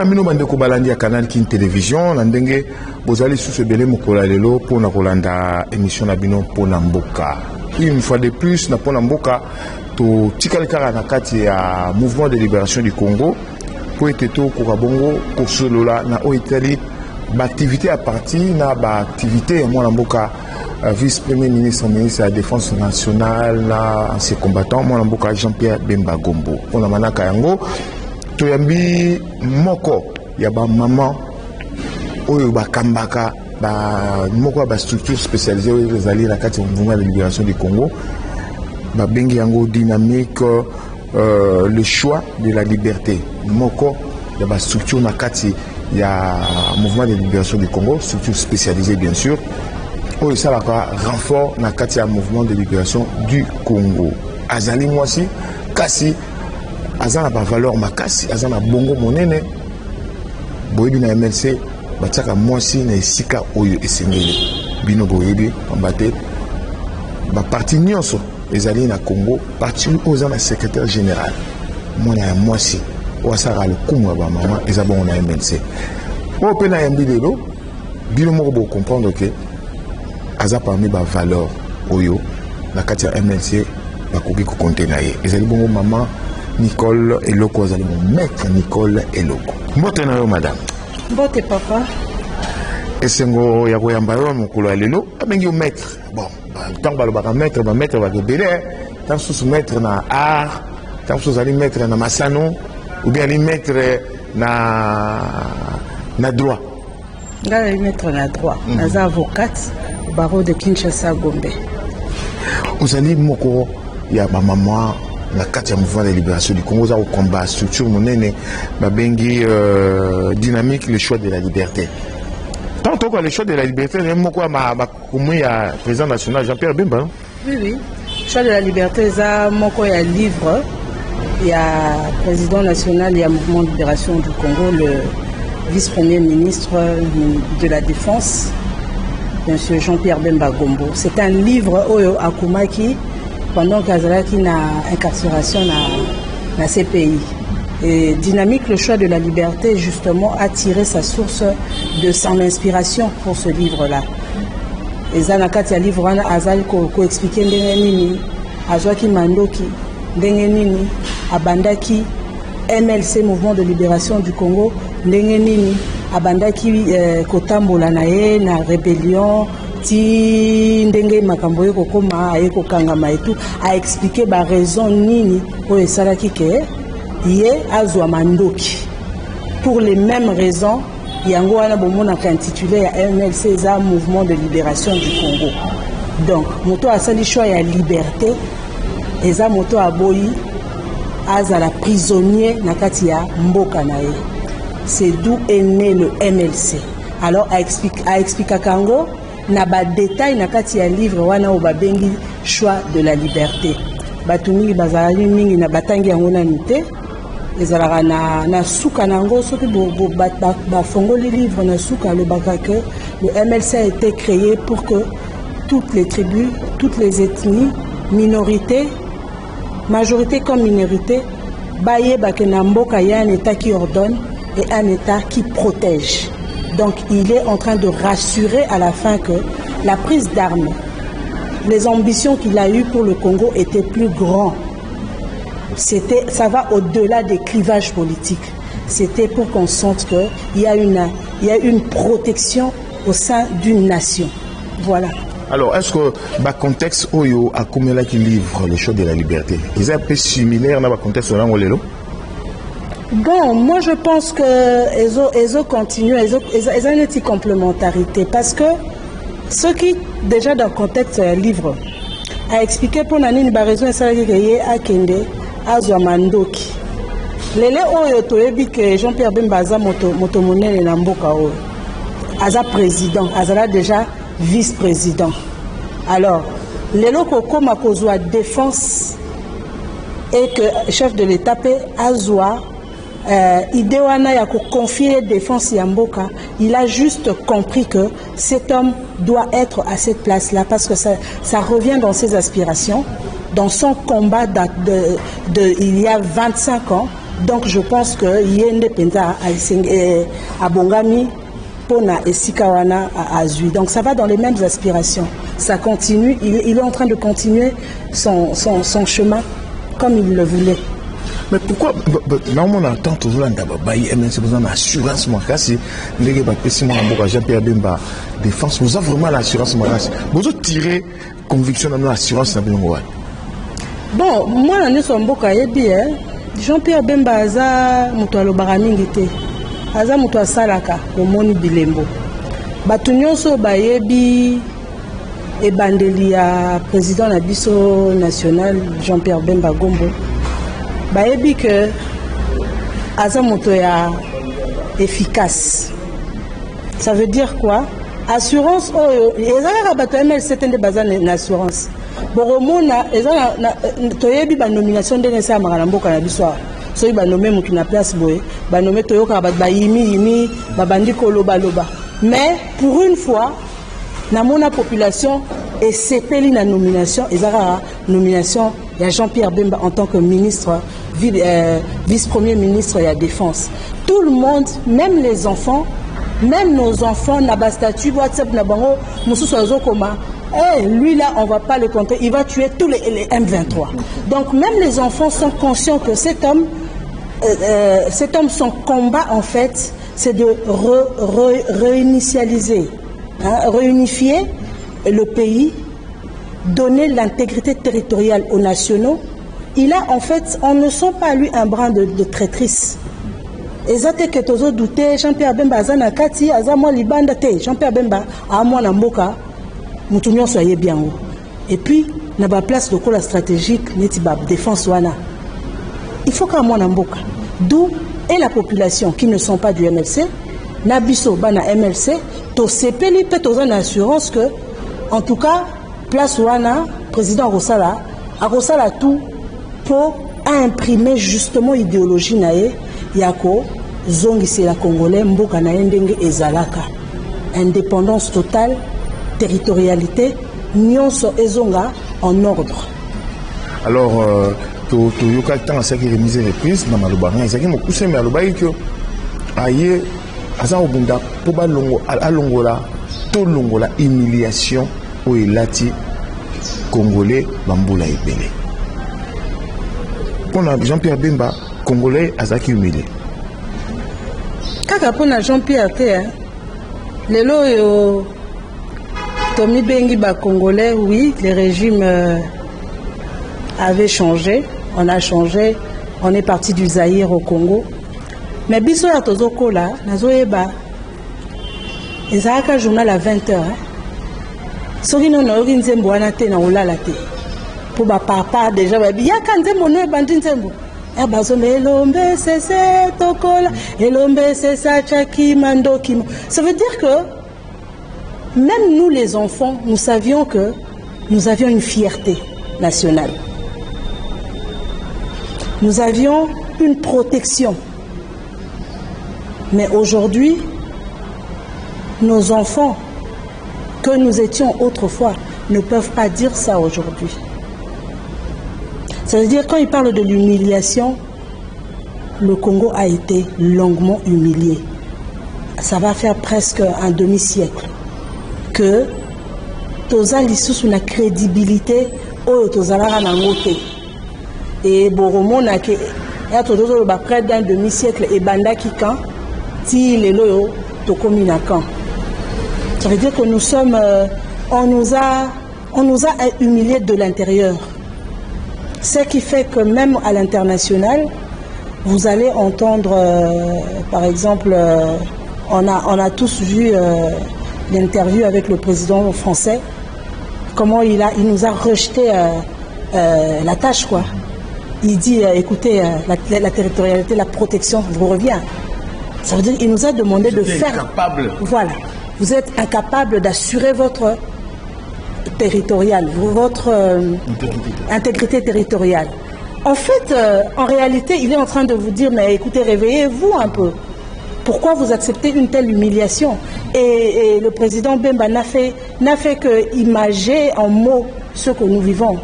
Amino bandeko balandi ya Canal King Télévision na ndenge bozali sous belé mokola lelo pona kolanda émission na bino pona mboka. Une fois de plus na pona mboka to tikalekara na kati ya mouvement de libération du Congo pour être to ko kabongo ko solola na oitali ba activité à partir na ba activité mona mboka vice-premier ministre ministre de la défense nationale na ancien combattant mona mboka Jean-Pierre Bemba Gombo pona manaka yango toyambi moko ya ba maman oyo ba kambaka ba moko ba structure spécialisée oyo ezali na kati mouvement de libération du Congo ba bengi yango dynamique le choix de la liberté moko ya ba structure na kati ya mouvement de libération du Congo structure spécialisée bien sûr oyo salaka renfort na kati ya mouvement de libération du Congo azali mwasi kasi azana ba valeur makasi azana bongo monene boyebi na MLC bataka mwasi na esika oyo esengeli bino boyebi pambate ba parti nyonso ezali na Congo parti oza na secrétaire général mwana ya mwasi wasaka lokumu ba mama ezabongo na MLC o pe na yambi lelo bino moko bo comprendre que aza parmi ba valeur oyo na kati ya MLC bakoki ko contenir ezali bongo mama Nicole Eloko, vous allez mon maître Nicole Eloko. Mbote na yo madame. Mbote papa. Esengo ya koyamba yo mokolo lelo, abengi yo maître. Bon, tant ba ba maître ba belé, tant sous maître na art, tant sous ali maître na masano ou bien ali maître na droit. Nga ali maître na droit, naza avocate au barreau de Kinshasa Gombe. Vous allez moko ya ba maman la carte mouvement de libération du Congo, au combat structure monene babengi dynamique le choix de la liberté. Tant que le choix de la liberté, même quoi ma président national Jean-Pierre Bemba. Oui. Choix de la liberté, ça moko ya livre, il y a président national, il y a mouvement de libération du Congo, le vice-premier ministre de la défense, monsieur Jean-Pierre Bemba Gombo. C'est un livre Oyo Akumaki pendant qu'Azalaki na incarcération na ces pays. Et Dynamique, le choix de la liberté, justement, a tiré sa source de son inspiration pour ce livre-là. Et Zanakati a livre Azal ko expliquer nini, Azwaki Mandoki, nini, Abandaki, MLC, Mouvement de Libération du Congo, nini, Abandaki Kotambola nae na rébellion. Ti ndenge makambo yoko koma ayeko kangama et tout a expliqué ba raison nini o esalaki ke ye azwa mandoki pour les mêmes raisons yango wana bomona ka intitulé ya MLC za mouvement de libération du Congo. Donc moto asali choix ya liberté eza moto aboyi azala prisonnier na kati ya mboka na ye. C'est d'où est né le MLC. Alors a expliqué kango na ba détail na kati ya livre wana o babengi choix de la liberté batumi bazali mingi na batangi yango na nité ezalaka na suka nango soki ba fongoli livre na suka le bakake le MLC a été créé pour que toutes les tribus, toutes les ethnies, minorités, majorité comme minorité baye bakena mboka ya un état qui ordonne et un état qui protège. Donc il est en train de rassurer à la fin que la prise d'armes, les ambitions qu'il a eues pour le Congo étaient plus grandes. Ça va au-delà des clivages politiques. C'était pour qu'on sente qu'il y a une protection au sein d'une nation. Voilà. Alors, est-ce que le contexte Oyo a comme là qui livre le choix de la liberté, est un peu similaire dans le contexte de l'Angolelo? Bon, moi je pense que ESO continue, ESO a une petite complémentarité parce que ce qui, déjà dans le contexte livre, a expliqué pour Nani ba raison ça que a kende azwa mandoki. Lele oyo toyebi que Jean-Pierre Bemba za moto monene na mboka oyo. Aza président, azala déjà vice-président. Alors, lelo kokoma kozwa défense et que chef de l'État pe azwa idée wana ya confier défense ya mboka, il a juste compris que cet homme doit être à cette place-là parce que ça revient dans ses aspirations, dans son combat il y a 25 ans Donc je pense que Yende Penza à Bongami, Pona et Sikawana à Azui. Donc ça va dans les mêmes aspirations. Ça continue, il est en train de continuer son chemin comme il le voulait. Mais pourquoi on attend toujours c'est besoin d'assurance Makasi, Jean-Pierre Bemba défense, vous avez vraiment l'assurance Makasi. Vous avez tiré conviction dans l'assurance. Bon, moi je suis Jean-Pierre Bemba aza mutu alobaka mingi te. Aza mutu asalaka omoni bilembo. Bato nyonso bayebi ebandeli ya président na biso national Jean-Pierre Bemba Gombo. Bayebi que aza mutu ya efficace. Ça veut dire quoi? Assurance oyo ezalaka bato MLC tende baza na assurance. Boromona ezala toyebi ba nomination ndenge sa makala mboka na biso. Soki ba nommer mutu na place boye, ba nommer toyoka ba yimi babandi koloba loba. Mais pour une fois, na mona population et sepeli na nomination ezala nomination ya Jean-Pierre Bemba en tant que ministre vice-premier ministre de la défense. Tout le monde, même les enfants, même nos enfants na ba statut WhatsApp na bango mususu azokoma. Lui là, on ne va pas le compter, il va tuer tous les M23. Donc même les enfants sont conscients que cet homme, son combat en fait, c'est de réinitialiser, réunifier le pays, donner l'intégrité territoriale aux nationaux. Il a en fait, on ne sent pas lui un brin de traîtrise. Ezate que tozo douté, Jean-Pierre Bemba azana kati, azamwa libanda te, Jean-Pierre Bemba a moi na mboka. Moutounion soyez bien haut. Et puis, na ba place de la stratégique, neti ba défense wana. Il faut qu'à moi namboka. D'où et la population qui ne sont pas du MLC, nabiso bana MLC, to sepeli peut aux assurance que, en tout cas, place wana, président Rosala, a Rosala tout pour imprimer justement idéologie nae, yako, zongi c'est la Congolais, mboka na ndenge ezalaka. Indépendance totale. Territorialité, nyonso ezonga en ordre. Alors, to yoka temps ça qui remise reprise na malobanga ezaki mokuse me alobai que aye aza obunda po ba longo alongola to longola humiliation o elati congolais bambula ebele. Pona Jean-Pierre Bemba congolais azaki humilié. Kaka pona Jean-Pierre te lelo yo Tomi Bengi Congolais, oui, les régimes avaient changé, on a changé, on est parti du Zaïre au Congo. Mais biso ya tozoko là, nazoyeba, ezalaka journal à 20h. Soki non ori nzembo wana te na olala te. Pour ba papa déjà ba yaka nzembo no ebandi nzembo. Bazome elombe sese tokola, elombe sesa chaki mandoki. Ça veut dire que même nous les enfants, nous savions que nous avions une fierté nationale. Nous avions une protection. Mais aujourd'hui, nos enfants, que nous étions autrefois, ne peuvent pas dire ça aujourd'hui. Ça veut dire quand ils parlent de l'humiliation, le Congo a été longuement humilié. Ça va faire presque un demi-siècle. Que toza lisusu na crédibilité oyo tozalaka na ngote et boromona ke ya tozo ba près d'un demi-siècle et bandaki quand ti lelo yo tokomi na quand. Ça veut dire que nous sommes on nous a humiliés de l'intérieur. Ce qui fait que même à l'international, vous allez entendre par exemple on a tous vu l'interview avec le président français, comment il nous a rejeté la tâche, quoi. Il dit, écoutez, la territorialité, la protection vous revient. Ça veut dire qu'il nous a demandé de faire... Incapable. Voilà. Vous êtes incapable d'assurer votre territorial, votre intégrité territoriale. En fait, en réalité, il est en train de vous dire, mais écoutez, réveillez-vous un peu. Pourquoi vous acceptez une telle humiliation? Et le président Bemba n'a fait que imager en mots ce que nous vivons.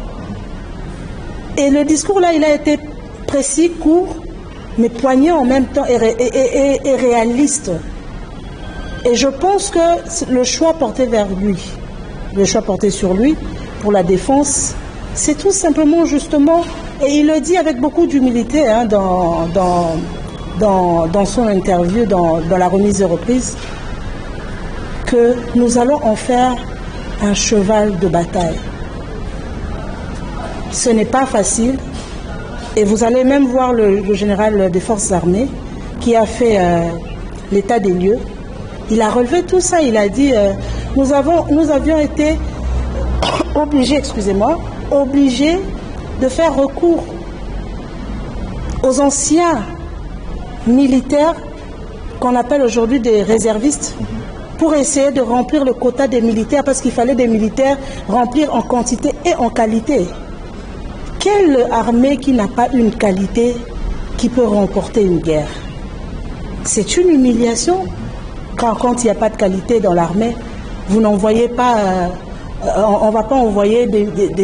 Et le discours là, il a été précis, court, mais poignant en même temps et réaliste. Et je pense que le choix porté vers lui, le choix porté sur lui pour la défense, c'est tout simplement justement, et il le dit avec beaucoup d'humilité hein, dans son interview, dans la remise de reprise, que nous allons en faire un cheval de bataille. Ce n'est pas facile, et vous allez même voir le général des forces armées qui a fait l'état des lieux. Il a relevé tout ça, il a dit nous avions été obligés de faire recours aux anciens militaires qu'on appelle aujourd'hui des réservistes pour essayer de remplir le quota des militaires parce qu'il fallait des militaires remplir en quantité et en qualité. Quelle armée qui n'a pas une qualité qui peut remporter une guerre? C'est une humiliation. Quand il n'y a pas de qualité dans l'armée, vous n'envoyez pas, on ne va pas envoyer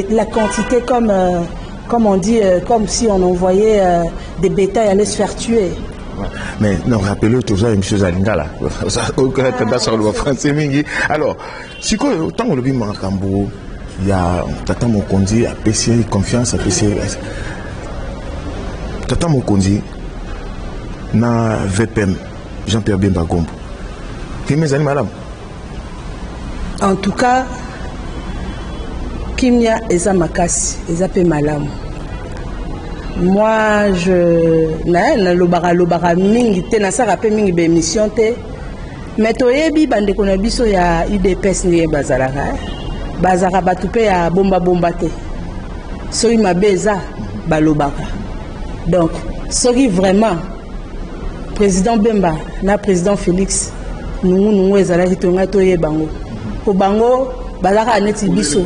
la quantité comme on dit, comme si on envoyait des bétails aller se faire tuer. Mais non, rappelez-le toujours à M. Zalingala. Alors, si tant que le bim Makambo, il y a Tata Mokondi a PC confiance, a PC. Tata Mokondi, na VPM, Jean-Pierre Bemba Gombo. Madame. En tout cas, Kimia Eza Makasi, Eza Pe Malam. Moi, je lobara mingi te na sara pe mingi be mission te. Mais toyebi bande kona biso ya UDPS ni bazalaka. Bazara batupe ya bomba te. Soki mabeza balobaka. Donc, soki vraiment président Bemba na président Félix nous ezalaki tonga toye bango po bango balaka neti biso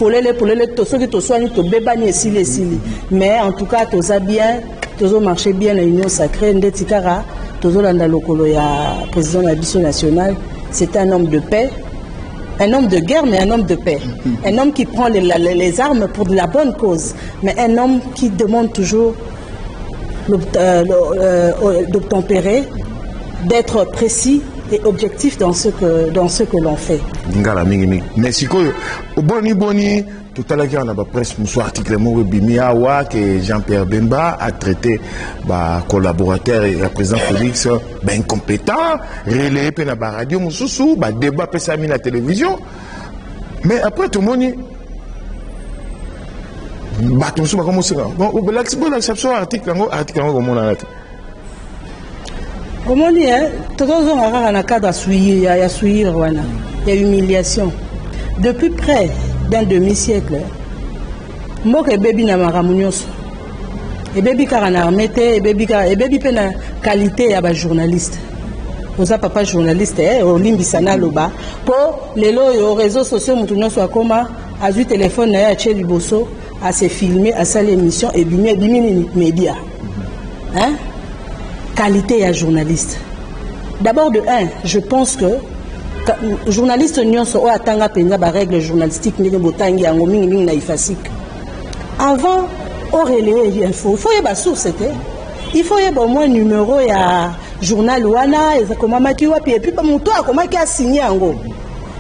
polele to soki to soani to bebani esili mais en tout cas toza bien tozo marcher bien na union sacrée ndeti kara tozo landa lokolo ya président de la biso nationale. C'est un homme de paix, un homme de guerre mais un homme de paix, un homme qui prend les armes pour de la bonne cause, mais un homme qui demande toujours d'obtempérer, d'être précis et objectif dans ce que l'on fait. Mais si au boni tout à l'heure on a presse mon article Bimia que Jean-Pierre Bemba a traité collaborateur et le président Félix incompétent, relayé par la radio mususu, débat à la télévision. Mais après tout le monde article comment dire, tout le monde a un cadre à suivre, il y a humiliation. Depuis près d'un demi-siècle, moi que bébé n'a pas ramunioso, et bébé car en armée, et bébé pena qualité à journaliste. Vous avez papa journaliste, au limbisana loba, pour les lois et aux réseaux sociaux, nous soit comme à du téléphone, à chez Liboso, à se filmer, à sa l'émission et bimini média. Hein? Qualité à journaliste. D'abord de un, je pense que journaliste nyonso o atanga penza ba règle journalistique ndenge botangi yango mingi na ifasik. Avant au relayer info, il faut y avoir source c'était. Il faut y avoir au moins numéro ya journal wana ezakoma maki wapi et puis ba muto akoma ki a signé yango.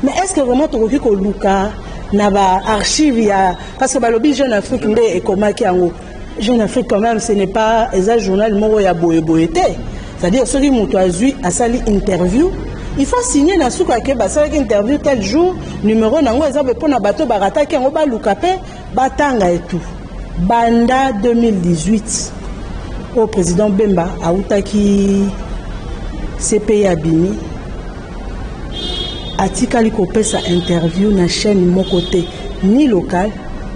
Mais est-ce que vraiment tokoki ko luka na ba archive ya parce que ba lobby Jeune Afrique nde ekoma ki yango. Jeune Afrique quand même ce n'est pas un journal moko ya boyeboyete. C'est-à-dire ceux qui m'ont à sali interview, il faut signer dans souka ke ba sali interview tel jour numéro nango ezaba pona bato barata ki ngo ba lukape batanga et tout. Banda 2018 au président Bemba autaki CPI Abimi atikali ko pesa interview na chaîne mokoté ni local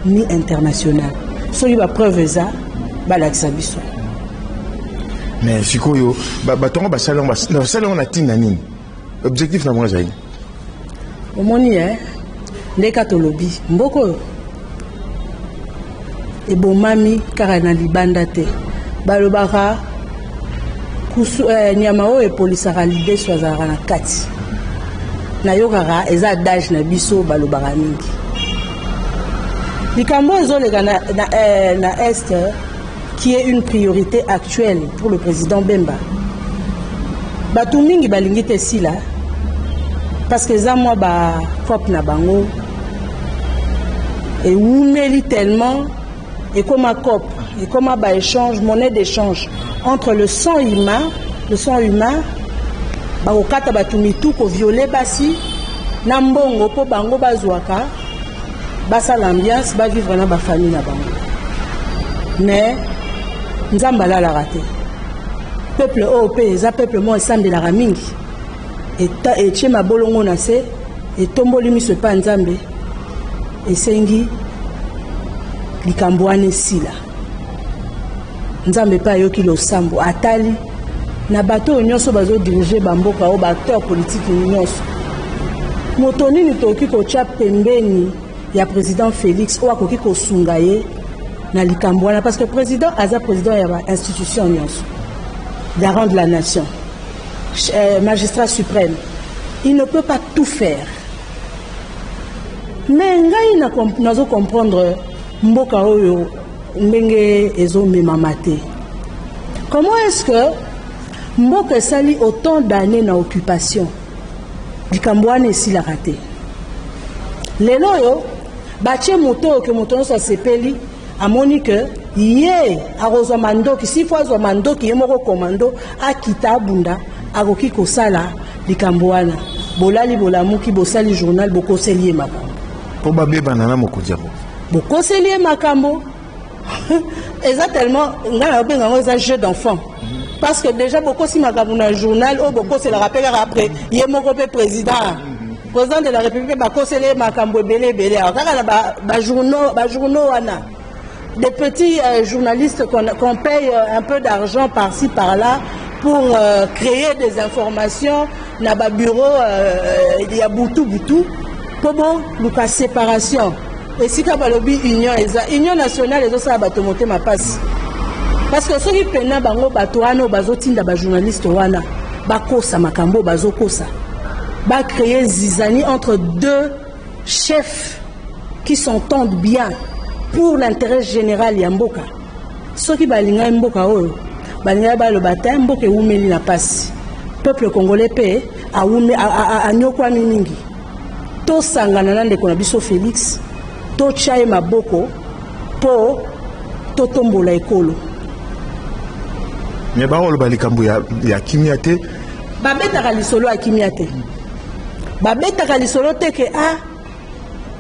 ni international. Soki ba preuve ça balakisa biso. Mais sikoyo batonga basala on a tina nini objectif na moi zai omoni ndeka tolobi mboko e bomami kara na libanda te balobaka kusu nyama o e polisaka lide swazara na kati na yokaka eza adage na biso balobaka mingi likambo ezoleka na est qui est une priorité actuelle pour le président Bemba. Batumingi balingite sila parce que ça moi ba cop na bango et oumeli tellement et comme un cop et comme un échange, monnaie d'échange entre le sang humain ba okata batumitu ko violer basi na mbongo po bango bazwaka basa l'ambiance ba vivre na ba famille na bango. Mais nzamba la raté. Peuple OP, za peuple mo ensemble de la ramingi. Et tchema bolongo na se et tomboli mi se pa nzambe. Et sengi likambwane sila. Nzambe pa yoki lo sambo atali na bato nyonso bazo diriger bamboka o acteur politique nyonso. Motoni ni toki ko cha pembeni ya président Félix o akoki ko sungaye na likambwana parce que président aza président ya institution nyonso. Garant de la nation, magistrat suprême, il ne peut pas tout faire. Mais ngai nazo comprendre mboka oyo ndenge ezo memamate. Comment est-ce que mboka sali autant d'années na occupation likambwana si la raté? Lelo yo bache moto ke moto so sepeli amoni que yé arozwa mandoki si fois azwa mandoki ye moko komando akita bunda akoki kosala likambo wana bolali bolamuki bosali journal bokoseli ye makambo po babebana na mokonzi yango bokoseli ye makambo exactement ngana obenga ngo eza jeu d'enfant parce que déjà bokosi makambo na journal o bokosela rappel après ye moko pe président de la République bakoseli ye makambo ebele alors kaka na ba journaux wana des petits journalistes qu'on paye un peu d'argent par-ci, par-là pour créer des informations dans le bureau, il y a boutou, pour la séparation. Et si il y a l'Union nationale, ils ont monter ma passe. Parce que ceux qui prennent bango batoano bazotinda ba journaliste wana bakosa makambo bazokosa ba créer zizani entre deux chefs qui s'entendent bien pour l'intérêt général ya mboka. Ceux qui balinga mboka oyo balinga ba le bata mboka umeli na pasi. Peuple congolais pe a nyokwa mingi. To sangana na ndeko na biso Félix to chaye maboko po to tombola ekolo. Mais ba olo balikambo ya kimiate babetaka lisolo ya kimiate. Babetaka lisolo te ke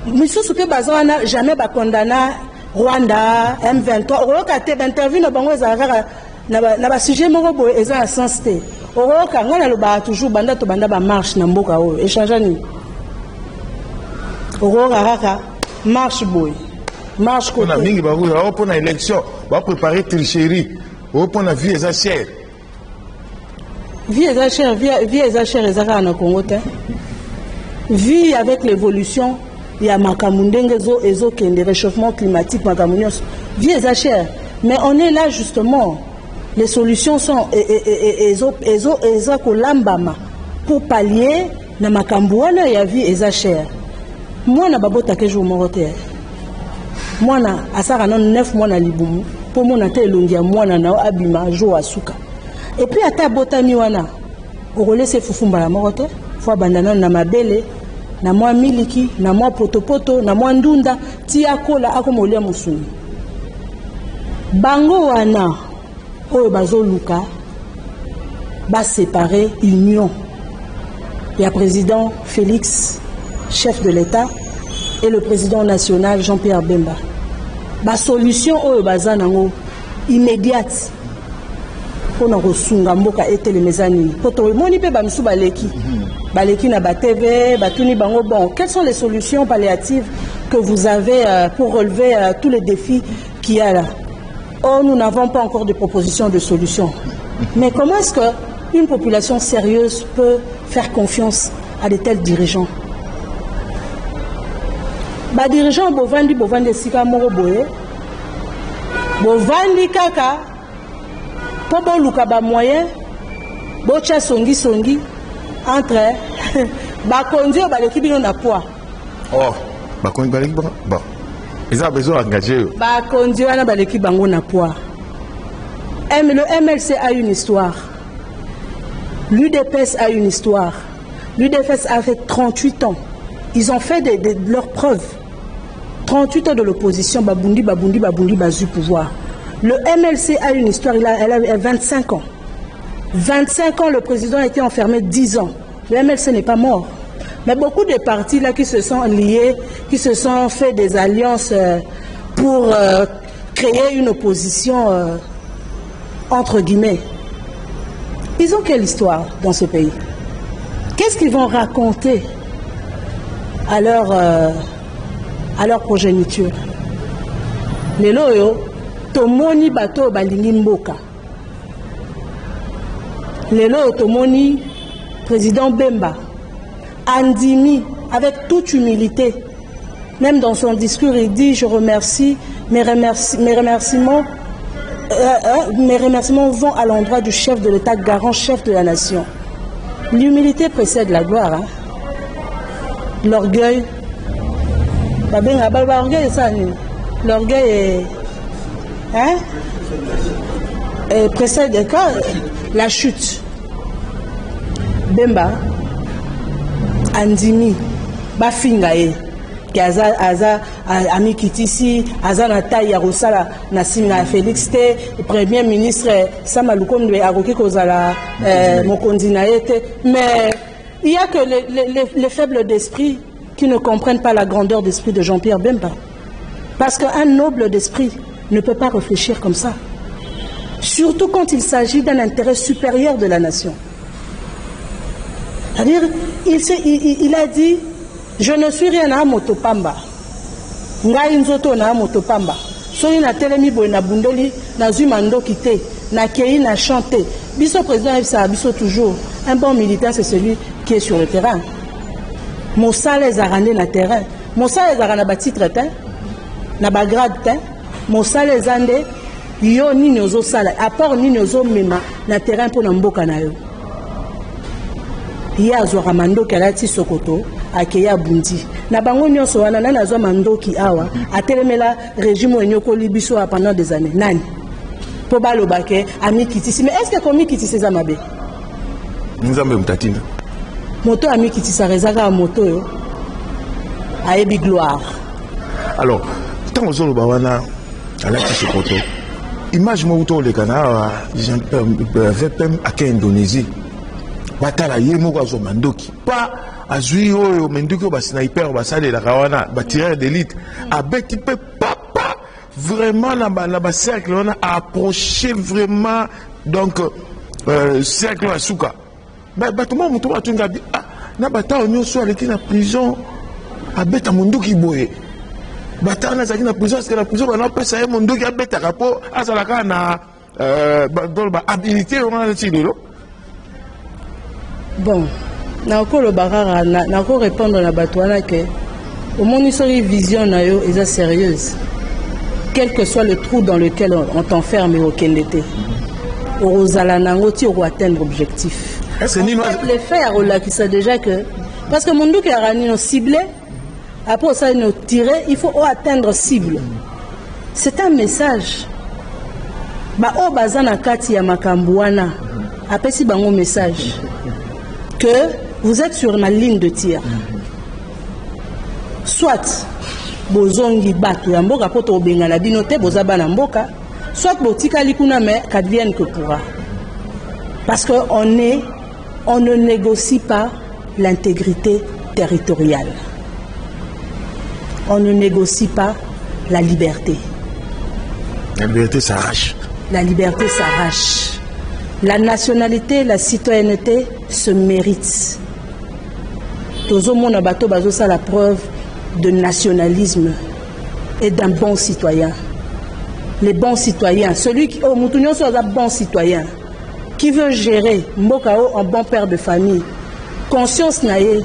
misusu ke bazana jamais ba condamna Rwanda M23 oroka te interview na bango ezaka na ba sujet moko boye eza na sens te oroka ngana lo ba toujours banda to banda ba marche na mboka oyo échange ni oroka kaka marche boye marche ko na mingi ba ko pour na élection ba préparer tricherie o pour na vie eza cher vie eza cher ezaka na Congo te vie avec l'évolution. Il y a Makamundenge ezo kende réchauffement climatique Makamunios. Vie est cher, mais on est là justement. Les solutions sont ezo kolambama pour pallier na makambuana ya vie est cher. Moi na babota ke jour morote. Moi na asara non 9 mois na libumu pour mon ate longia moi na abima jour asuka. Et puis ata botami wana o laisser fufumba la morote, faut bandana na mabele. Na mwa miliki, na mwa potopoto, na mwa ndunda, tia kola akomolia musuni. Bango wana, oyo bazo luka, ba séparer union. Il y a président Félix, chef de l'État, et le président national Jean-Pierre Bemba. Ba solution oyo bazanango immédiate. Pona kosunga mboka etele mezani. Poto moni pe ba misu baleki. Baleki na ba TV, batuni bango bon. Quelles sont les solutions palliatives que vous avez pour relever tous les défis qu'il y a là? Oh, nous n'avons pas encore de propositions de solutions. Mais comment est-ce qu'une population sérieuse peut faire confiance à de tels dirigeants? Ba dirigeant bovandi sika moko boye. Bovandi kaka po luka ba moyen bocha songi entre bakonzi baleki bino na poids. Oh, bakonzi baleki bon. Ils ont besoin d'engager. Bakonzi wana baleki bango na poids. Le MLC a une histoire. L'UDPS a une histoire. L'UDPS a fait 38 ans. Ils ont fait leurs preuves. 38 ans de l'opposition, Babundi, Bazu pouvoir. Le MLC a une histoire, elle a 25 ans. 25 ans, le président a été enfermé 10 ans. Le MLC n'est pas mort. Mais beaucoup de partis là qui se sont liés, qui se sont fait des alliances pour créer une opposition entre guillemets. Ils ont quelle histoire dans ce pays? Qu'est-ce qu'ils vont raconter à leur progéniture? Les loyo, tomoni bato balingi mboka. Les loyo tomoni président Bemba, Andimi, avec toute humilité. Même dans son discours, il dit, je remercie, mes remerciements vont à l'endroit du chef de l'État, garant chef de la nation. L'humilité précède la gloire. Hein? L'orgueil, l'orgueil est, hein? Précède la chute. Bemba, Andimi, Bafingae, Aza, Ami Kitisi, Aza Nataï, Yarosala, Nassina Félix T, Premier ministre Samaloukonde, Aroki Kozala, Mokondinaete. Mais il n'y a que les faibles d'esprit qui ne comprennent pas la grandeur d'esprit de Jean-Pierre Bemba. Parce qu'un noble d'esprit ne peut pas réfléchir comme ça. Surtout quand il s'agit d'un intérêt supérieur de la nation. C'est-à-dire, il a dit, je ne suis rien à Motopamba. Ngai nzoto na Motopamba. Soyi na telemi boy na bundoli na zumando kité, na kei na chanté. Biso président FSA, biso toujours. Un bon militaire, c'est celui qui est sur le terrain. Mossa les arandé na terrain. Mossa les aranda ba titre ten, na ba grade ten. Mossa les andé, yo ni nozo sala, apport ni nozo mema na terrain pour na mboka na yo. Ya azwaka mandoki alati Sokoto akeya Bundi na bango nyonso wana nani azwa mandoki awa atelemela régime enyokoli biso pendant des années nani po balobake Ami Kitisi. Mais est-ce que Ami Kitisi za mabe Nzambe mtatinda moto Ami Kitisi rezaka moto yo ayebi gloire. Alors tant ozoloba wana alati Sokoto image mo uto le kana Jean-Pierre à Indonésie batala ye moko azo mandoki pas azui oyo mendoki ba sniper ba sale la kawana ba tireur d'élite abeti pe papa vraiment na ba cercle on a approché vraiment donc cercle à Souka ba tout le monde tunga na bata onyo so aleki na prison abeta mondoki boye bata na zaki na prison parce que la prison ba na pesa ye mondoki abeta kapo azalaka na ba habilité on a tiré. Bon, nako répondre à la batouana que au moins une vision nayo est sérieuse. Quel que soit le trou dans lequel on t'enferme et auquel était, au Zalanangoti on atteindre l'objectif. Les faire qui sait déjà que parce que mon doux qui a nous ciblé, après ça nous tirer, il faut atteindre cible. C'est un message. Ba o bazana kati ya makambouana. Après si bango message. Que vous êtes sur ma ligne de tir. Soit bozongi bato ya mboka poto obenga na binote bozaba na mboka, soit botika likuna me kadvienne que pourra. Parce que on ne négocie pas l'intégrité territoriale. On ne négocie pas la liberté. La liberté s'arrache. La liberté s'arrache. La nationalité, la citoyenneté se méritent. Tozo mona bato bazo ça la preuve de nationalisme et d'un bon citoyen. Les bons citoyens, celui qui oh mutunyo so un bon citoyen qui veut gérer mbokao en bon père de famille. Conscience naie,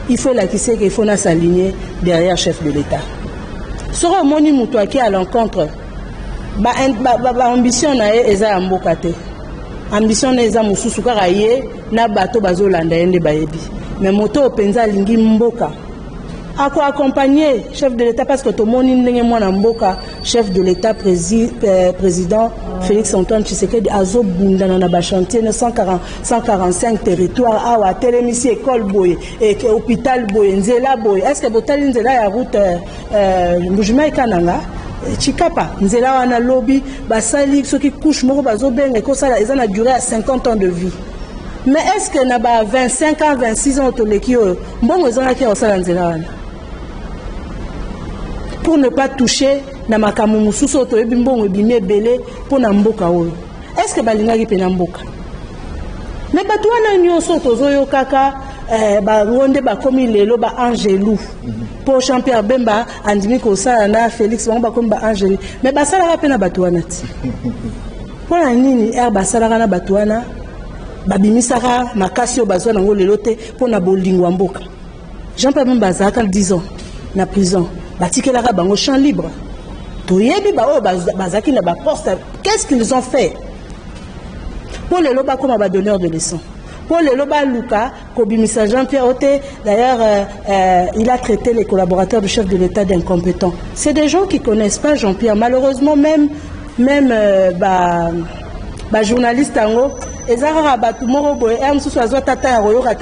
il faut la qui sait qu'il faut s'aligner derrière chef de l'État. Sera moni muto qui à l'encontre ba ambition naie eza mbokate. Ambition neza mususu kaka ye na bato bazolanda yende bayebi mais moto openza lingi mboka à quoi accompagner chef de l'État parce que tout le monde est chef de l'État président Félix Antoine Tshisekedi azo bunda na ba chantier 145 territoires à télémissi école boy et hôpital boy nzela boy est-ce que botali nzela ya route Mbujima Kananga Chikapa nzela wana lobby basali ceux qui couchent moko bazo benga ko sala ils ont duré à 50 ans de vie. Mais est-ce que na ba 25 ans 26 ans to lekio mbongo ezana ki osala nzela wana pour ne pas toucher na makamu mususu to ebimbongo bimé belé pour na mboka oyo. Est-ce que balingaki pe na mboka? Mais bato wana nyonso tozoyo kaka ba ronde ba komi lelo ba Angelou. Pour Jean-Pierre Bemba andimi ko sala na Félix ba komi ba Angelou. Mais basala pe na bato wana ti. Pour na nini basala na bato wana babimisaka makasi o bazwa nango lelo te pour na bolingo mboka. Jean-Pierre Bemba azaka 10 ans na prison. Batikelaka bango champ libre. Toyebi ba bazaki na ba poste. Qu'est-ce qu'ils ont fait? Pour les loba comme un donneur de leçons. Pour les loba Luka, Kobimisa Jean-Pierre Oté, d'ailleurs, il a traité les collaborateurs du chef de l'État d'incompétents. C'est des gens qui ne connaissent pas Jean-Pierre. Malheureusement, même journaliste ango, ezara batu moro boy,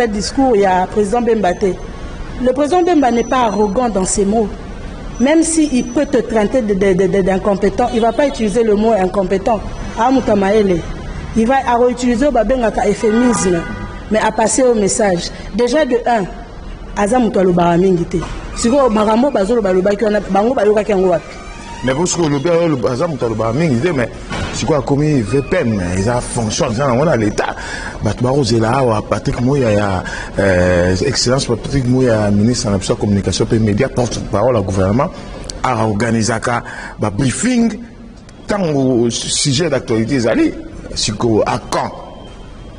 discours, il y a président Bembaté. Le président Bemba n'est pas arrogant dans ses mots. Même s'il peut te traiter d'incompétent, il ne va pas utiliser le mot incompétent. Il va utiliser le euphémisme, mais à passer au message. Déjà de 1, Azamutalo Baramingite. Si vous avez un mais vous savez, mais c'est quoi comme VPN, ils ont fonctionné dans l'État. Patrick Mouya, excellence Patrick Mouya, ministre de la communication et médias, porte-parole au gouvernement, a organisé un briefing tant au sujet d'actualité. C'est à quand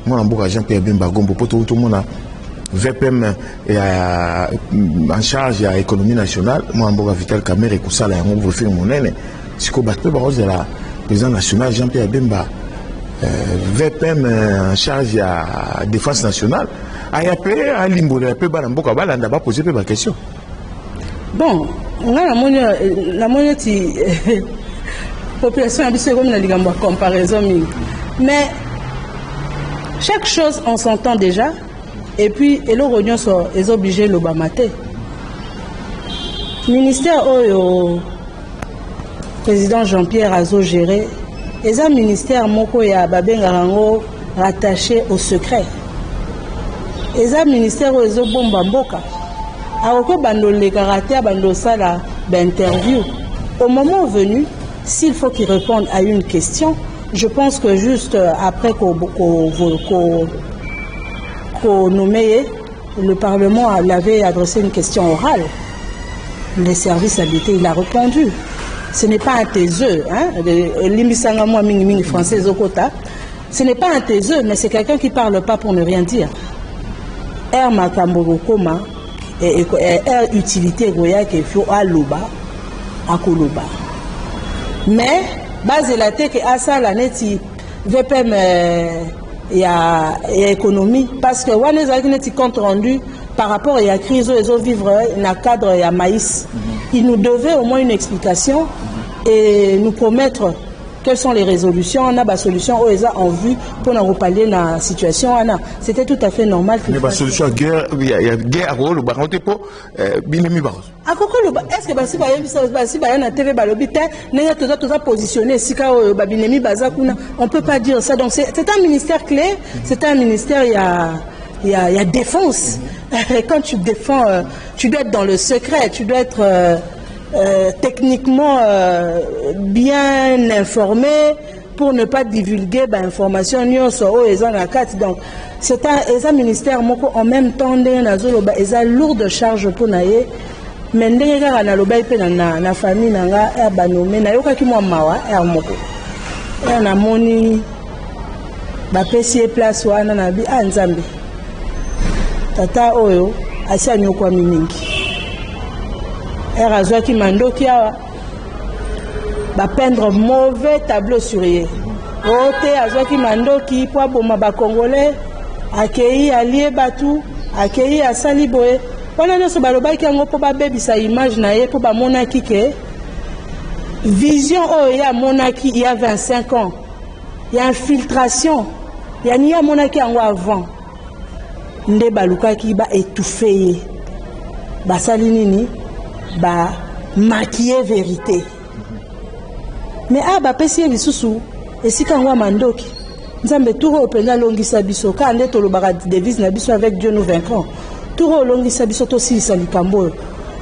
moi, Jean-Pierre Bemba Gombo, tout le monde VPM en charge de l'économie nationale, moi, Vital Kamere, et ça, on veut faire mon aîné. C'est que le président national Jean-Pierre Bemba, VPM en charge de la défense nationale, a appelé à Limbo, il a appelé à Mboka, il n'a pas posé de question. Bon, on a la monnaie qui population a comme la comparaison, mais chaque chose on s'entend déjà. Et puis, et le rognon est obligé de bamater. Ministère au président Jean-Pierre Azo géré, et un ministère moko ya babengarango rattaché au secret. Et un ministère au ezo bomba mboka. Aroko bando le karaté bando sala d'interview. Au moment venu, s'il faut qu'il réponde à une question, je pense que juste après qu'on nommé, le Parlement l'avait adressé une question orale. Les services habités, il a répondu. Ce n'est pas un taiseux, hein? Français, ce n'est pas un taiseux, mais c'est quelqu'un qui ne parle pas pour ne rien dire. Air Makambo Koma et air utilité Goya qui faut à Loba, à Koloba. Mais, base la tête à ça, la neti, VPM. Il y a économie parce que on a un compte rendu par rapport à la crise où ils ont vivre dans le cadre de maïs. Ils nous devaient au moins une explication et nous promettre quelles sont les résolutions, on a des solutions où ils ont en vue pour nous reparler de la situation. C'était tout à fait normal. Mais la solution, il y a guerre, le baron de po, binemi baron. Est-ce que si na TV balobité, n'est pas positionné si binemi bazakuna, on peut pas dire ça. Donc c'est un ministère clé, c'est un ministère il y a défense. Et quand tu défends, tu dois être dans le secret, tu dois être techniquement bien informé pour ne pas divulguer l'information. Donc, c'est un ministère en même temps, ils ont lourde charge pour naïe. Mais na famille nanga banomé na yoka ki mawa moko na moni ba pesi place wana na bi nzambe tata oyo asia nyokwa mingi azwa ki mandoki awa ba peindre mauvais tableau sur ye ote azwa ki mandoki po aboma ba congolais akei alie batu akei asali boye wana nyonso balobaki yango mpo babebisa image na ye mpo bamonaki ke vision oyo ye amonaki il y a 25 ans il y a infiltration ya ni amonaki yango avant nde balukaki baétouffe ye basali nini bamaquille vérité mais bapesi ye lisusu esika yango ya mandoki nzambe tour oyo mpenza alongisa biso ka nde tolobaka devise na biso avec Dieu nous vaincrons tour oyo olongisa biso tosilisa likambo oyo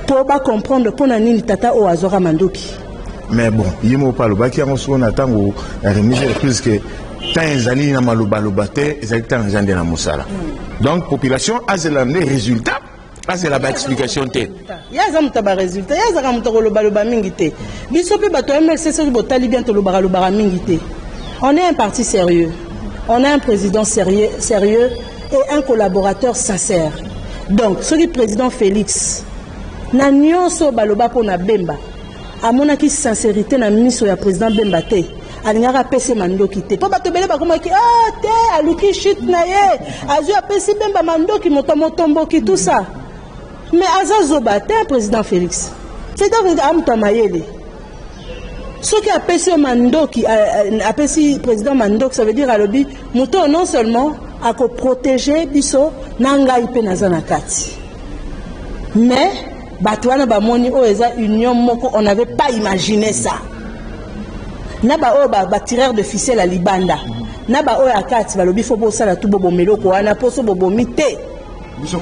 mpo bacomprendre mpo na nini tata oyo azwaka mandoki. Mais bon ye moko alobaki yango soko na ntango ya remise de plus que tant ezali na malobaloba te ezali ntango eza nde na mosala donc population azela nde résultat azela baexplication te ye aza moto ya barésultat ye azaka moto akolobaloba mingi te biso mpe bato ya MLC soki botali bien tolobakalobaka mingi te. On est un parti sérieux, on a un président sérieux et un collaborateur sincère. Donc ce qui président Félix na nyonso baloba po na Bemba amonaki sincérité na ministre ya président Bemba te alingaka pese mandoki te po bato bele bakomaki te aluki shit na ye azwi apesi Bemba mandoki motomboki tout ça mais aza zoba te président Félix c'est donc amuta mayele ce qui apesi mandoki apesi président mandoki ça veut dire alobi muto non seulement à protéger biso nangai pe nazana kati mais batwana bamoni o eza union moko on n'avait pas imaginé ça na ba o ba tireur de ficelle à libanda na ba o akati balobi fo bo sala tout bobo meloko wana poso bobo mité biso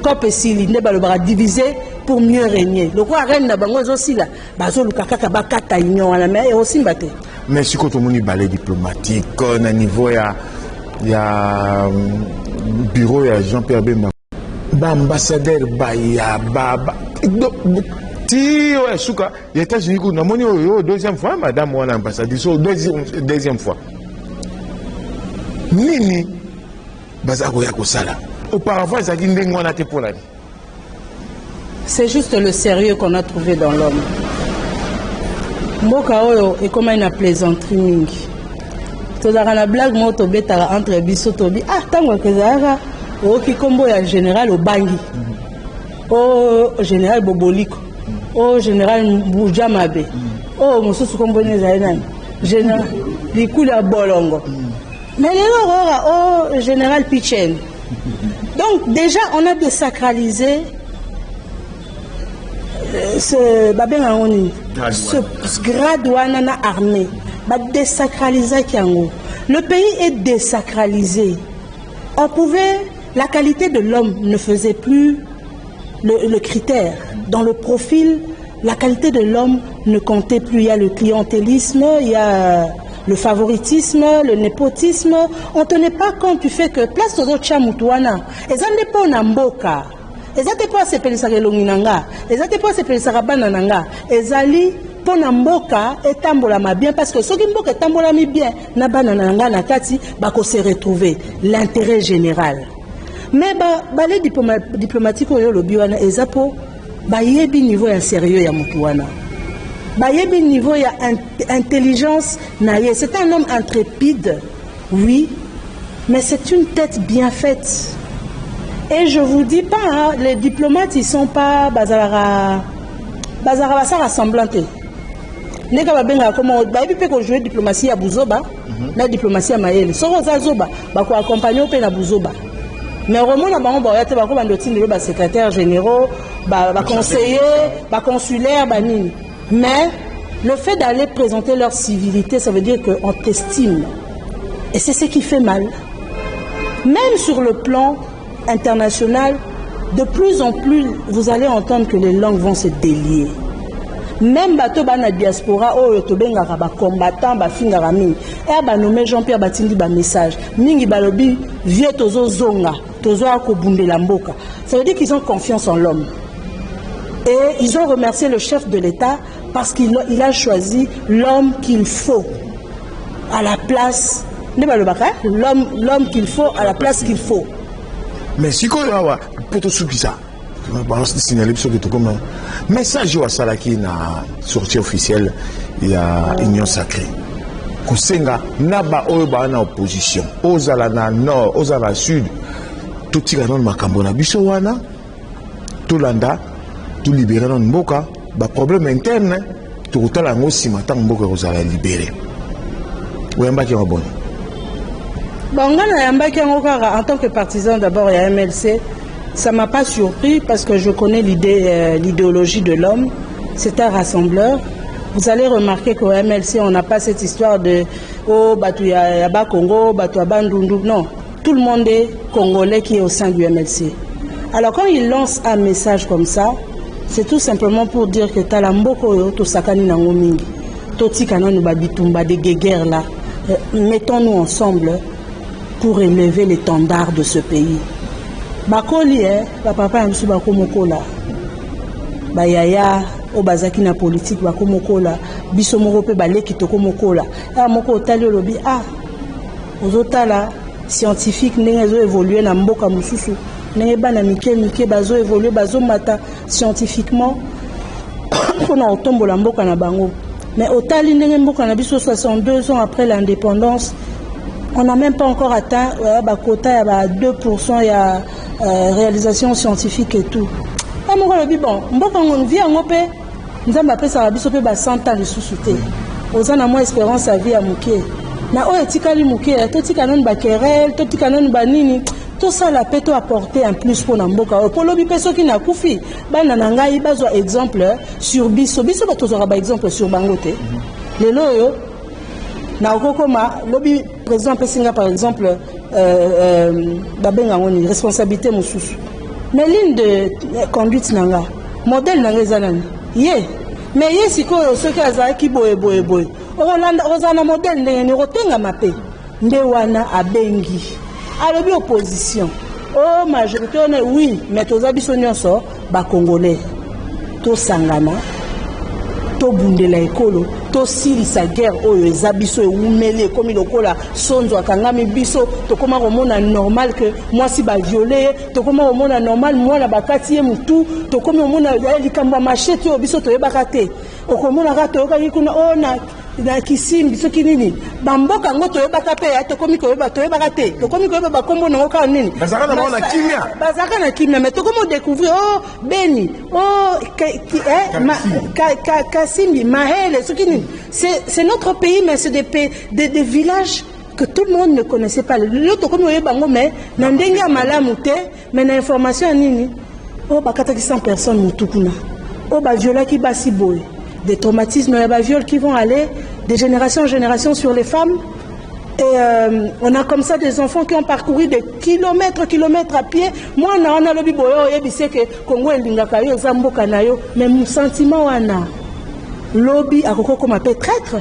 kopesili nde balobaka diviser pour mieux régner lokwa reine na bango ezosila bazoluka kaka bakata union wana mais osimba te mais siko tomoni balai diplomatique na niveau ya bureau ya Jean-Pierre Bemba ambassadeur baya ti suka les États-Unis kuna moni oyo deuxième fois madame wana ambassadeur so deuxième fois nini bazako ya kosala auparavant ezaki ndenge wana te pour la vie. C'est juste le sérieux qu'on a trouvé dans l'homme. Mboka oyo et comme une plaisanterie mingi tozaka na blague mo tobetaka entre biso tobi tango kezaka oki kombo ya général obangi o général Boboliko o général Bujamabe o mosusu kombo nezali nani général likulu ya bolongo mais lelo o général Pichen. Donc déjà on a désacralisé ce grade wana armée désacraliser Kiango. Le pays est désacralisé. On pouvait, la qualité de l'homme ne faisait plus le critère. Dans le profil, la qualité de l'homme ne comptait plus. Il y a le clientélisme, il y a le favoritisme, le népotisme. On ne tenait pas compte du fait que place aux autres chamutouana, et ça n'est pas Namboka. Et ça n'est pas se pelisaka longinanga, et ça n'est pas se pelisaka banananga, et zali pour Namboka et tambolama bien parce que ceux qui mboka tambolami bien na banananga na kati bako se retrouver l'intérêt général. Mais les diplomatiques oyo lobi wana ezapo ba yebi niveau ya sérieux ya mutu wana. Ba yebi niveau ya intelligence na ye, c'est un homme intrépide. Oui, mais c'est une tête bien faite. Et je vous dis pas, les diplomates, ils sont pas bazara rassemblanté. Les gars, comment ils peuvent jouer diplomatie à Bouzoba, la diplomatie à Maël. Soro Zazoba, bako accompagner au na Bouzoba. Mais au moment où on va être bako secrétaire généraux, conseiller, consulaire, nini. Mais le fait d'aller présenter leur civilité, ça veut dire qu'on t'estime. Et c'est ce qui fait mal. Même sur le plan international, de plus en plus, vous allez entendre que les langues vont se délier. Même bato bana diaspora oyo tobengaka ba combattant ba fingara mingi ba nommé Jean-Pierre Batindi ba message mingi balobi vieux tozo zonga tozo akobundela mboka. Ça veut dire qu'ils ont confiance en l'homme. Et ils ont remercié le chef de l'État parce qu'il a choisi l'homme qu'il faut à la place l'homme qu'il faut à la place qu'il faut. Mais si quoi là pour tout ça balance de signaler sur que tout comme message wa salaki na sortie officielle il y a union sacrée kusenga naba oyo ba na opposition ozala na nord ozala sud tout tika na makambo na biso wana tout landa tout libérer dans mboka ba problème interne tout la ngo sima tant mboka ozala libérer oyamba ki bon bon ngana yamba ki en tant que partisan d'abord ya MLC ça m'a pas surpris parce que je connais l'idéologie de l'homme. C'est un rassembleur. Vous allez remarquer qu'au MLC, on n'a pas cette histoire de « Oh, Batou Yaba Congo, Batou Yaba Ndundu ». Non, tout le monde est congolais qui est au sein du MLC. Alors quand il lance un message comme ça, c'est tout simplement pour dire que Talamboko, Tosakani Nangomingi, Totikana Nubabitumba, des guéguerres là, mettons-nous ensemble pour élever l'étendard de ce pays. Bakoli, papa Amsu Bakomokola, Bayaya, Obazaki na politique, Bakomokola, Bisomorope Baleki Tokomokola, Moko Otali Lobi, Ozotala, scientifique, n'engezo évolué na Mboka Mususu, n'engeba na Mike, Bazo évolué, Bazo Mata, scientifiquement, on a otombo la Mboka na Bango. Mais Otali n'enge Mboka na Biso 62 ans après l'indépendance, on n'a même pas encore atteint quota, il y a 2%, il y a réalisation scientifique et tout. Bon, on vit en Opé, nous avons appelé ça 100 ans de sous-souté. Aux ans, moins espérance à vie à Mouké. Mais oh, etikali Mouké, totikanoun bakerel, totikanoun banini, tout ça la peut apporter un plus pour Namboka. Pour l'obi peso qui n'a koufi, banananga, il besoin exemple sur Biso. Biso, tu auras exemple sur Bangote. Les loyaux. Na okokoma lobi président Pessinga par exemple babenga ngoni responsabilité mususu mais ligne de conduite nanga modèle nanga ezalani ye mais ye sikoyo soki azalaki boye ozana modèle ndenge ni rotenga mape nde wana abengi alobi opposition oh majorité on est oui mais toza biso nyonso ba congolais to sangana to bundela ekolo to silisa guerre oyo eza biso eumele komi lokola sonzo akangami biso tokoma komona normal que mwasi baviole tokoma komona normal mwana bakati ye mutu tokomi komona likambo ya machete oyo biso toyebaka te okomona kaka toyokaki kuna ona na kisimbi soki nini bamboka ngo toyebaka pe tokomi toyebaka te tokomi koyeba bakombo nango kaka nini bazalaka na kimia mais tokomi découvrir oh Beni oh Kasimbi Mahele soki nini c'est notre pays mais c'est des villages que tout le monde ne connaissait pas le tokomi oyeba ngo mais na ndenge ya malamu te mais na information nini oh bakataki 100 personnes mutukuna oh baviolaki basi boye des traumatismes et des viols qui vont aller de génération en génération sur les femmes. Et on a comme ça des enfants qui ont parcouru des kilomètres à pied. Moi, on a lobby boyo, et c'est que Congo et Lingakayo, Zambo Kanayo, mais mon sentiment, on a lobby à Koko comme appelé traître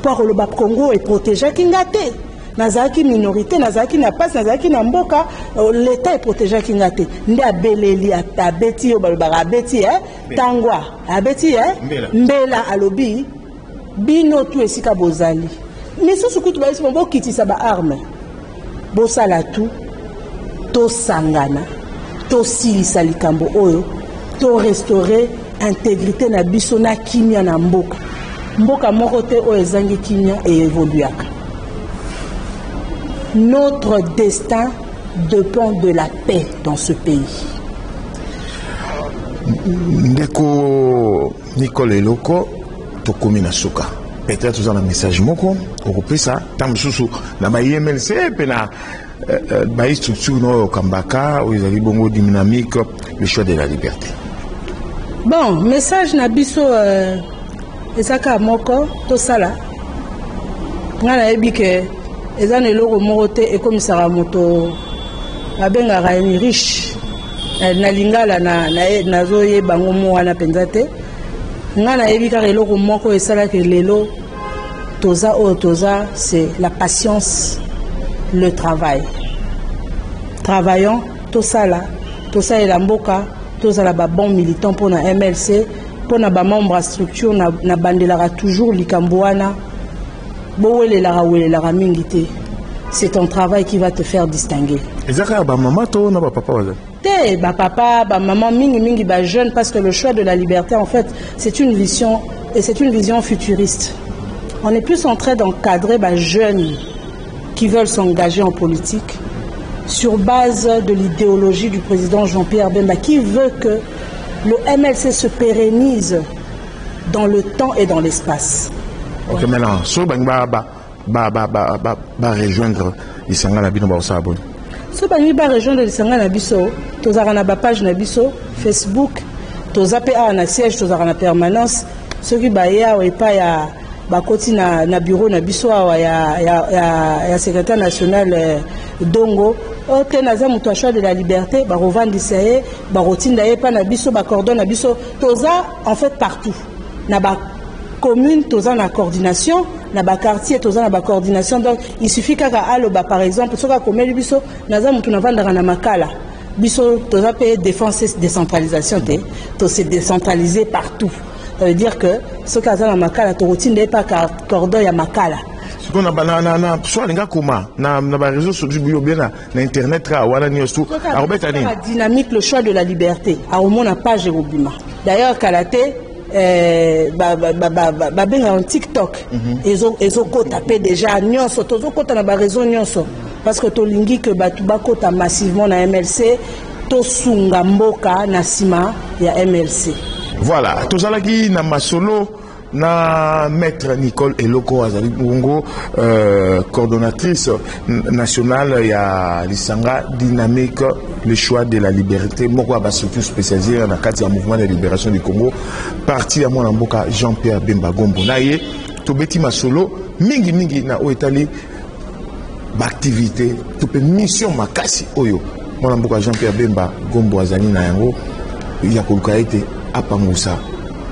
pour le Bab Congo et protéger Kingate. Nazaki minorité, Nazaki n'a pas, Nazaki n'a mboka, l'État est protégé Kingate. Ndi abeleli abeti obalbara abeti tangwa abeti mbela alobi bino tu esika bozali. Mais ce que tu vas dire, bon kiti sa ba arme. Bosala tu to sangana, to silisa likambo oyo, to restaurer intégrité na biso na kimia na mboka. Mboka moko te o ezangi kimia et évoluaka. Notre destin dépend de la paix dans ce pays. Ndeko Nicole Eloko tokomi na suka. Peut-être dans un message moko au ça tam susu na ba MLC pe na ba structure no kambaka ou ezali bongo dynamique le choix de la liberté. Bon, message na biso ezaka moko to sala. Ngana ebike ezana eloko moko te ekomisaka moto abengaka ni riche na lingala nazoyeba ngo mo wana mpenza te nga nayebi kaka eloko moko esalaki lelo toza oyo toza c'est la patience le travail travaillons tosalela mboka tozala babon militant mpona MLC mpona bamembre ya structure na bandelaka toujours likambo wana c'est ton travail qui va te faire distinguer. Maman, Te, papa, maman, mingi, jeune, parce que le choix de la liberté, en fait, c'est une vision, et c'est une vision futuriste. On est plus en train d'encadrer jeunes qui veulent s'engager en politique sur base de l'idéologie du président Jean-Pierre Bemba qui veut que le MLC se pérennise dans le temps et dans l'espace. Ok, maintenant, si vous rejoindre Lisanga Nabino, vous allez si vous rejoindre Lisanga Nabiso, vous avez une page Nabiso, Facebook, vous avez un siège, vous avez une permanence. Ceux qui sont bakoti na bureau na biso ya secrétaire national Dongo o te naza muto choix de la liberté ba revandisa ye ba rotinda ye pa na biso ba cordon na biso toza en fait partout na ba commune toza na coordination na ba quartier toza na ba coordination. Donc il suffit kaka aloba par exemple soka komeli biso naza muto na vandaka na makala biso toza pe défense décentralisation te to se décentraliser partout. Ça veut dire que ce cas dans Makala, tu retiens pas cordon ya Makala. Ce qu'on a soit les gars comment na réseaux sociaux bien na internet là wala ni tout. La dynamique, le choix de la liberté. A au moins na page Robima. D'ailleurs Kalaté benga en TikTok. Ezo ko taper déjà nyonso tozo ko na ba réseau nyonso parce que to lingi que batuba ko ta massivement na MLC to sunga mboka na sima ya MLC. Voilà, tout ça là qui na masolo na maître Nicole Eloko Azali Mungo, coordonnatrice nationale ya Lisanga dynamique le choix de la liberté. Moko ba structure spécialisée dans le cadre du mouvement de libération du Congo, parti à mon mboka Jean-Pierre Bemba Gombo. Naye to beti masolo mingi na o etali ba activité to pe mission makasi oyo. Mon mboka Jean-Pierre Bemba Gombo Azali na yango ya koluka ete apangusa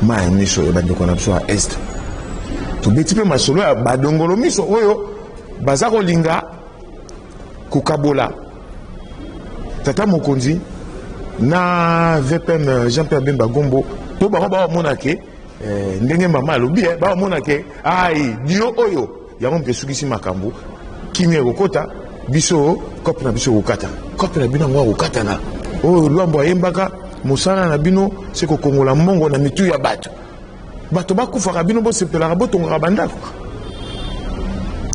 maya miso ya bandeko na biso ya est tobeti mpe masolo ya badongolo miso oyo baza kolinga kokabola tata mokonzi na VPM Jean-Pierre Bemba Gombo to bango bamona ke ndenge mama alobi bamona ke ai dio oyo yango mpe sukisi makambo kimia kokota biso kope na biso kokata kope na bino ngo kokata na oyo lwambo ayembaka Moussana na bino c'est ko kongola mongo na mitu ya bato bato bakufaka bino bo sepelaka botonga bandako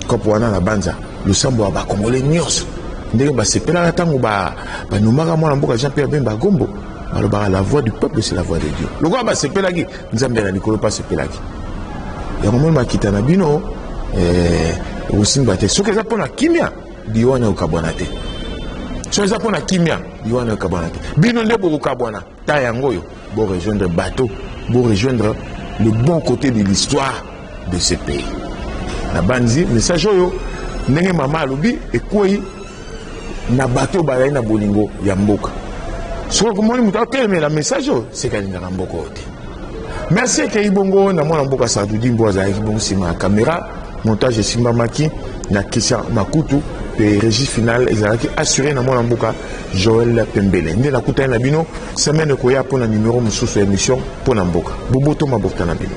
kopo wana na banza le sambo ba kongolais nyonso ndenge ba sepelaka tango ba numaka mwana mboka Jean-Pierre Bemba Gombo balobaka la voix du peuple c'est la voix de Dieu loko ba sepelaki nzambe na likolo pa sepelaki ya momoi makita na bino osimba te soki eza mpona kimia biwana okabwana te so eza mpona kimia biwana okabwana te bino nde bokokabwana ta yango yo bo rejoindre bateau bo rejoindre le bon côté de l'histoire de ce pays na banzi message oyo ndenge mama alobi ekwei na bateau bazali na bolingo ya mboka soki komoni moto atelemela message oyo sekalingaka mboka oyo te merci ekei bongo na mwana mboka Sadudi Mbo azalaki bongo nsima ya caméra montage esimbamaki na Christian Makutu pe régie finale ezalaki assuré na mwana mboka Joël Pembele nde nakutani na bino semaine koya mpona numéro mosusu ya émission mpona mboka boboto mabota na bino.